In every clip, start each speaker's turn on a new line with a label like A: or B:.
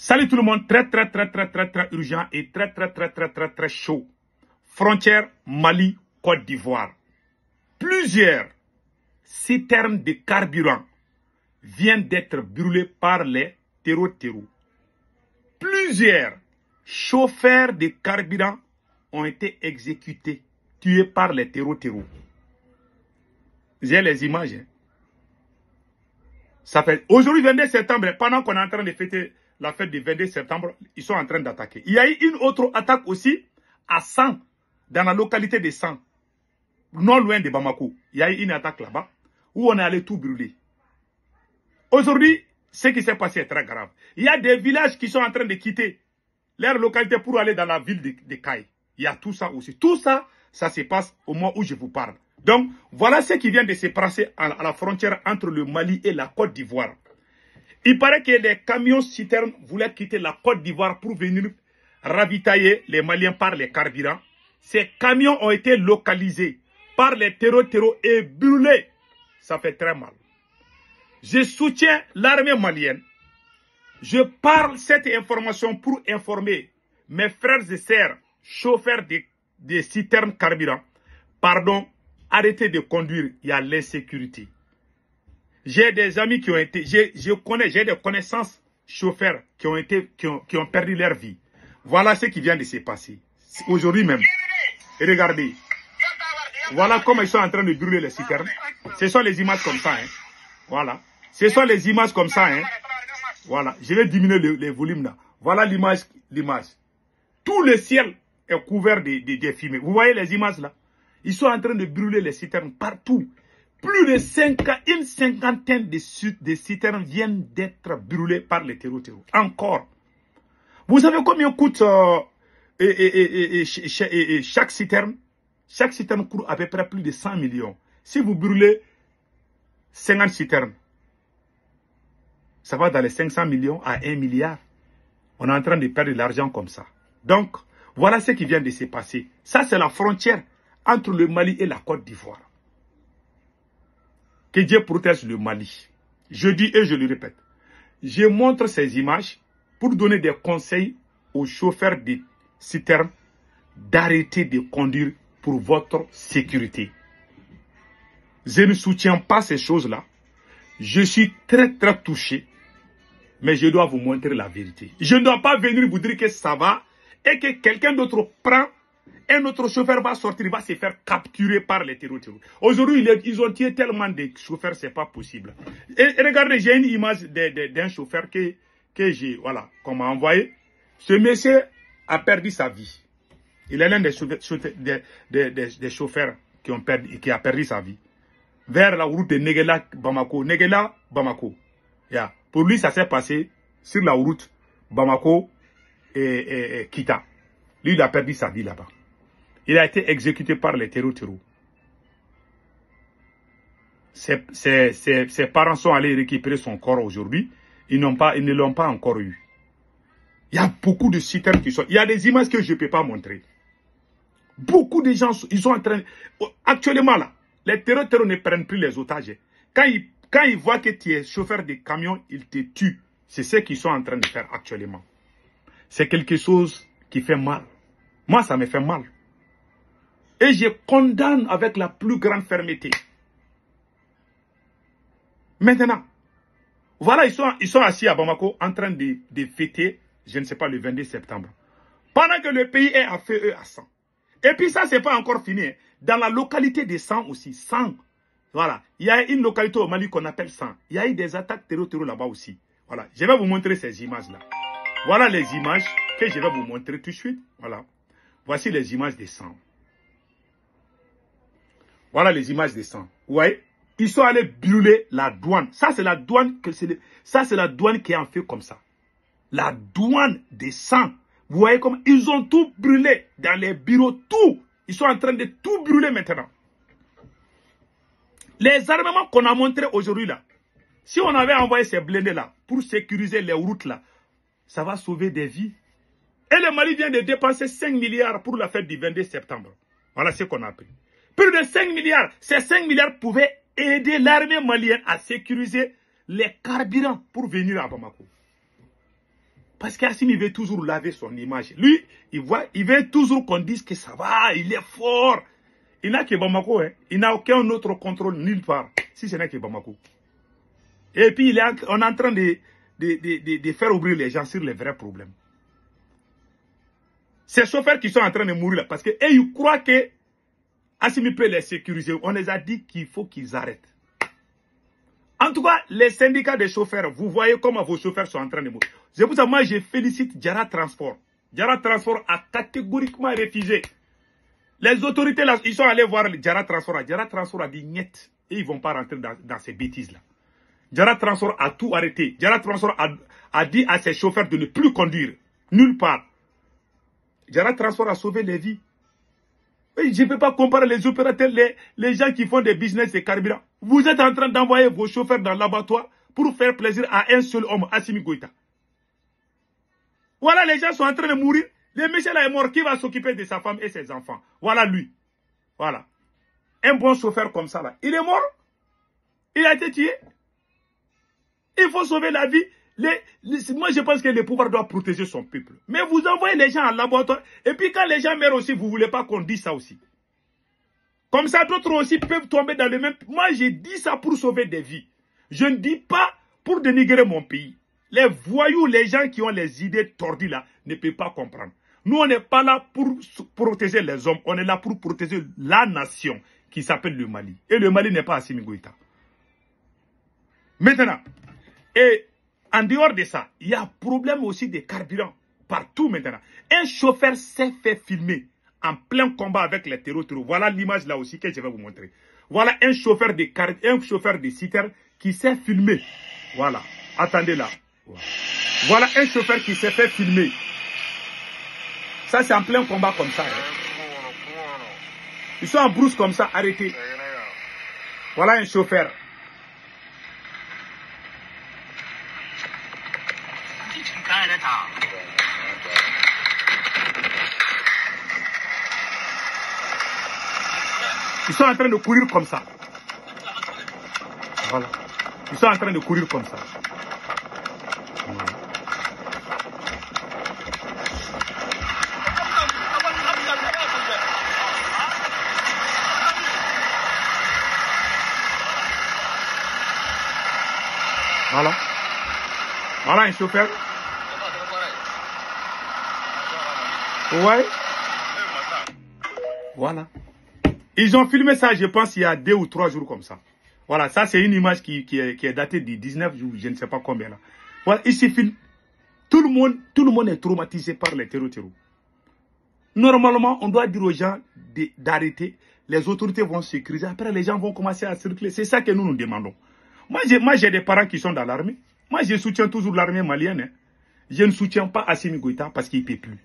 A: Salut tout le monde, très urgent et très chaud. Frontière Mali-Côte d'Ivoire. Plusieurs citernes de carburant viennent d'être brûlées par les terreaux. Plusieurs chauffeurs de carburant ont été exécutés, tués par les terreaux. J'ai les images. Ça fait aujourd'hui 22 septembre, pendant qu'on est en train de fêter la fête du 22 septembre, ils sont en train d'attaquer. Il y a eu une autre attaque aussi à San, dans la localité de San, non loin de Bamako. Il y a eu une attaque là-bas où on est allé tout brûler. Aujourd'hui, ce qui s'est passé est très grave. Il y a des villages qui sont en train de quitter leur localité pour aller dans la ville de Kaye. Il y a tout ça aussi. Tout ça, ça se passe au moment où je vous parle. Donc, voilà ce qui vient de se passer à la frontière entre le Mali et la Côte d'Ivoire. Il paraît que les camions citernes voulaient quitter la Côte d'Ivoire pour venir ravitailler les Maliens par les carburants. Ces camions ont été localisés par les terreaux et brûlés. Ça fait très mal. Je soutiens l'armée malienne. Je parle cette information pour informer mes frères et sœurs, chauffeurs de citernes carburants. Pardon, arrêtez de conduire, il y a l'insécurité. J'ai des amis qui ont été, j'ai des connaissances chauffeurs qui ont perdu leur vie. Voilà ce qui vient de se passer. Aujourd'hui même. Et regardez. Voilà comment ils sont en train de brûler les citernes. Ce sont les images comme ça. Hein. Voilà. Ce sont les images comme ça. Hein. Voilà. Je vais diminuer les volumes là. Voilà l'image. Tout le ciel est couvert de fumées. Vous voyez les images là? Ils sont en train de brûler les citernes partout. Plus de une cinquantaine de citernes viennent d'être brûlées par les terreaux. Encore. Vous savez combien coûte chaque citerne? Chaque citerne coûte à peu près plus de 100 millions. Si vous brûlez 50 citernes, ça va dans les 500 millions à 1 milliard. On est en train de perdre de l'argent comme ça. Donc, voilà ce qui vient de se passer. Ça, c'est la frontière entre le Mali et la Côte d'Ivoire. Que Dieu protège le Mali. Je dis et je le répète. Je montre ces images pour donner des conseils aux chauffeurs de citernes d'arrêter de conduire pour votre sécurité. Je ne soutiens pas ces choses-là. Je suis très touché. Mais je dois vous montrer la vérité. Je ne dois pas venir vous dire que ça va et que quelqu'un d'autre prend. Un autre chauffeur va sortir, il va se faire capturer par les terreaux. Aujourd'hui, ils ont tué tellement de chauffeurs, c'est pas possible. Et regardez, j'ai une image d'un chauffeur que j'ai, voilà, qu'on m'a envoyé. Ce monsieur a perdu sa vie. Il est l'un des chauffeurs qui a perdu sa vie. Vers la route de Negela-Bamako. Negela-Bamako. Yeah. Pour lui, ça s'est passé sur la route Bamako et Kita. Lui, il a perdu sa vie là-bas. Il a été exécuté par les terreaux. Ses parents sont allés récupérer son corps aujourd'hui. Ils ne l'ont pas encore eu. Il y a beaucoup de citernes qui sont... Il y a des images que je ne peux pas montrer. Beaucoup de gens, ils sont en train... Actuellement là, les terreaux ne prennent plus les otages. Quand ils voient que tu es chauffeur de camion, ils te tuent. C'est ce qu'ils sont en train de faire actuellement. C'est quelque chose qui fait mal. Moi, ça me fait mal. Et je condamne avec la plus grande fermeté. Maintenant, voilà, ils sont assis à Bamako en train de fêter, je ne sais pas, le 22 septembre. Pendant que le pays est à feu et à sang. Et puis ça, c'est pas encore fini. Hein. Dans la localité de San aussi, San. Voilà, il y a une localité au Mali qu'on appelle San. Il y a eu des attaques terreau là-bas aussi. Voilà, je vais vous montrer ces images-là. Voilà les images que je vais vous montrer tout de suite. Voilà. Voici les images des San. Voilà les images des sangs. Vous voyez? Ils sont allés brûler la douane. Ça, c'est la douane qui est en fait comme ça. La douane des sangs. Vous voyez comment ils ont tout brûlé dans les bureaux, tout. Ils sont en train de tout brûler maintenant. Les armements qu'on a montrés aujourd'hui là, si on avait envoyé ces blindés là pour sécuriser les routes là, ça va sauver des vies. Et le Mali vient de dépenser 5 milliards pour la fête du 22 septembre. Voilà ce qu'on a appris. Plus de 5 milliards. Ces 5 milliards pouvaient aider l'armée malienne à sécuriser les carburants pour venir à Bamako. Parce qu'Assimi veut toujours laver son image. Lui, il veut toujours qu'on dise que ça va, il est fort. Il n'a que Bamako, hein. Il n'a aucun autre contrôle nulle part, si ce n'est que Bamako. Et puis, on est en train de faire ouvrir les gens sur les vrais problèmes. Ces chauffeurs qui sont en train de mourir là, parce que ils croient que Assimi peut les sécuriser. On les a dit qu'il faut qu'ils arrêtent. En tout cas, les syndicats des chauffeurs, vous voyez comment vos chauffeurs sont en train de mourir. C'est pour ça que moi, je félicite Diarra Transport. Diarra Transport a catégoriquement refusé. Les autorités, là, ils sont allés voir Diarra Transport. Diarra Transport a dit niet. Et ils ne vont pas rentrer dans ces bêtises-là. Diarra Transport a tout arrêté. Diarra Transport a dit à ses chauffeurs de ne plus conduire. Nulle part. Diarra Transport a sauvé les vies. Je ne peux pas comparer les opérateurs, les gens qui font des business de carburant. Vous êtes en train d'envoyer vos chauffeurs dans l'abattoir pour faire plaisir à un seul homme, Assimi Goïta. Voilà, les gens sont en train de mourir. Le monsieur là est mort. Qui va s'occuper de sa femme et ses enfants? Voilà lui. Voilà. Un bon chauffeur comme ça là. Il est mort. Il a été tué. Il faut sauver la vie. Moi, je pense que le pouvoir doit protéger son peuple. Mais vous envoyez les gens en laboratoire. Et puis quand les gens meurent aussi, vous ne voulez pas qu'on dise ça aussi. Comme ça, d'autres aussi peuvent tomber dans le même... Moi, j'ai dit ça pour sauver des vies. Je ne dis pas pour dénigrer mon pays. Les voyous, les gens qui ont les idées tordues là, ne peuvent pas comprendre. Nous, on n'est pas là pour protéger les hommes. On est là pour protéger la nation qui s'appelle le Mali. Et le Mali n'est pas Assimi Goïta. Maintenant, et en dehors de ça, il y a un problème aussi de carburant partout maintenant. Un chauffeur s'est fait filmer en plein combat avec les terreaux. Voilà l'image là aussi que je vais vous montrer. Voilà un chauffeur de citerne qui s'est filmé. Voilà. Attendez là. Voilà un chauffeur qui s'est fait filmer. Ça c'est en plein combat comme ça. Hein. Ils sont en brousse comme ça, arrêtés. Voilà un chauffeur. Ils sont en train de courir comme ça. Voilà. Ils sont en train de courir comme ça. Voilà. Voilà. Voilà un chauffeur. Ouais. Voilà. Ils ont filmé ça, je pense, il y a 2 ou 3 jours comme ça. Voilà, ça c'est une image qui est datée du 19 jours, je ne sais pas combien là. Voilà, ils se filment. Tout le monde est traumatisé par les terreaux. Normalement, on doit dire aux gens d'arrêter. Les autorités vont sécuriser. Après, les gens vont commencer à circuler. C'est ça que nous demandons. Moi, j'ai des parents qui sont dans l'armée. Moi, je soutiens toujours l'armée malienne. Hein. Je ne soutiens pas Assimi Goïta parce qu'il ne peut plus.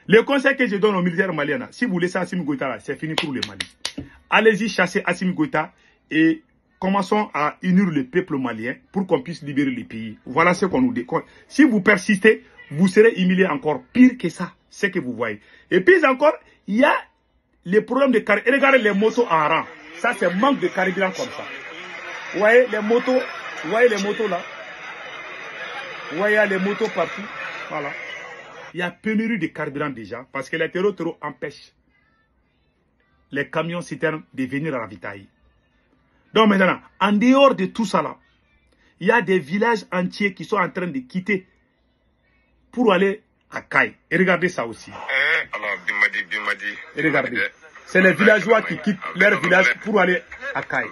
A: Le conseil que je donne aux militaires maliens, si vous laissez Assimi Goïta, c'est fini pour le Mali. Allez-y chasser Assimi Goïta et commençons à unir le peuple malien pour qu'on puisse libérer le pays. Voilà ce qu'on nous dit. Si vous persistez, vous serez humilié encore pire que ça, ce que vous voyez. Et puis encore, il y a les problèmes de carburant. Regardez les motos en rang. Ça, c'est manque de carburant comme ça. Vous voyez les motos là. Vous voyez les motos partout. Voilà. Il y a pénurie de carburant déjà parce que les terreaux empêchent les camions citernes de venir ravitailler. Donc maintenant, en dehors de tout ça là, il y a des villages entiers qui sont en train de quitter pour aller à Kaye. Et regardez ça aussi. Et regardez. C'est les villageois qui quittent leur village pour aller à Kaye.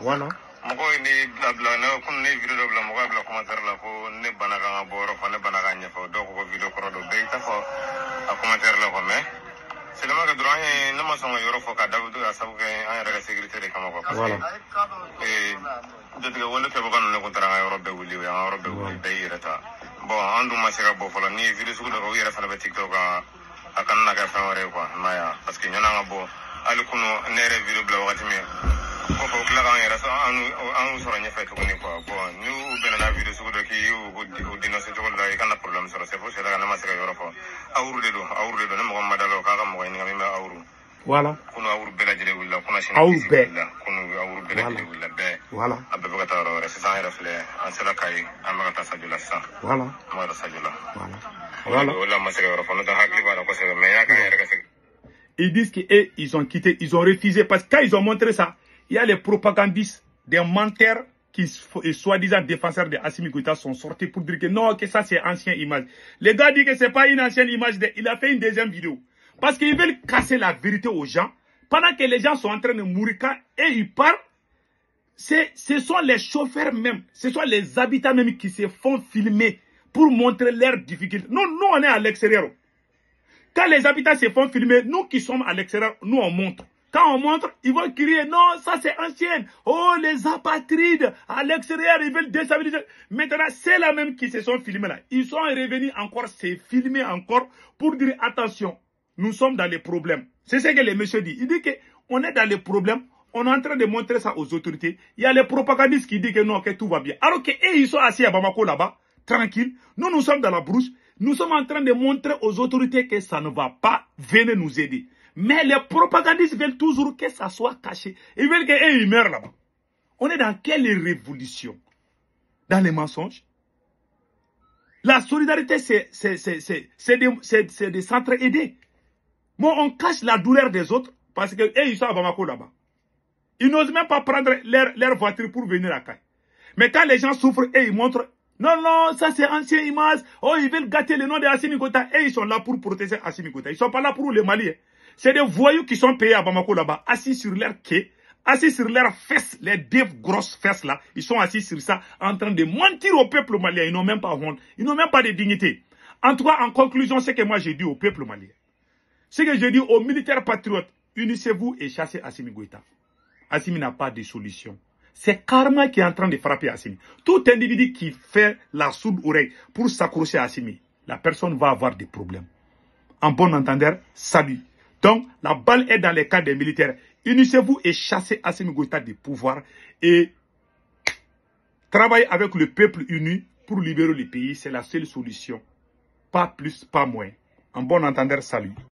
A: Voilà. Voilà. Voilà. Ils disent qu'ils ont quitté, ils ont refusé parce que quand ils ont montré ça, il y a les propagandistes, des menteurs qui, soi-disant défenseurs de Assimi Goïta, sont sortis pour dire que non, que ça c'est ancienne image. Les gars disent que c'est pas une ancienne image, il a fait une deuxième vidéo. Parce qu'ils veulent casser la vérité aux gens, pendant que les gens sont en train de mourir et ils parlent. Ce sont les chauffeurs même, ce sont les habitants même qui se font filmer pour montrer leurs difficultés. Nous on est à l'extérieur. Quand les habitants se font filmer, nous qui sommes à l'extérieur, nous on montre. Quand on montre, ils vont crier, non, ça c'est ancien. Oh, les apatrides, à l'extérieur, ils veulent déstabiliser. Maintenant, c'est la même qui se sont filmés là. Ils sont revenus encore, se filmer encore pour dire, attention, nous sommes dans les problèmes. C'est ce que les messieurs disent. Ils disent qu'on est dans les problèmes. On est en train de montrer ça aux autorités. Il y a les propagandistes qui disent que non, que tout va bien. Alors qu'eux, ils sont assis à Bamako là-bas, tranquilles. Nous sommes dans la brousse. Nous sommes en train de montrer aux autorités que ça ne va pas. Venez nous aider. Mais les propagandistes veulent toujours que ça soit caché. Ils veulent qu'eux, ils meurent là-bas. On est dans quelle révolution? Dans les mensonges? La solidarité, c'est de s'entraider. Bon, on cache la douleur des autres parce que ils sont à Bamako là-bas. Ils n'osent même pas prendre leur voiture pour venir à Caille. Mais quand les gens souffrent et ils montrent, non, non, ça c'est ancienne image, oh, ils veulent gâter le nom de Assimi Goïta, et ils sont là pour protéger Assimi Goïta. Ils ne sont pas là pour les Maliens. C'est des voyous qui sont payés à Bamako là-bas, assis sur leur quai, assis sur leurs fesses, les deux grosses fesses là. Ils sont assis sur ça, en train de mentir au peuple malien. Ils n'ont même pas honte, ils n'ont même pas de dignité. En tout cas, en conclusion, ce que moi j'ai dit au peuple malien, ce que je dis aux militaires patriotes, unissez-vous et chassez Assimi Goïta. Assimi n'a pas de solution. C'est Karma qui est en train de frapper Assimi. Tout individu qui fait la sourde oreille pour s'accrocher à Assimi, la personne va avoir des problèmes. En bon entendeur, salut. Donc, la balle est dans les camps des militaires. Unissez-vous et chassez Assimi Goïta du pouvoir et travaillez avec le peuple uni pour libérer le pays. C'est la seule solution. Pas plus, pas moins. En bon entendeur, salut.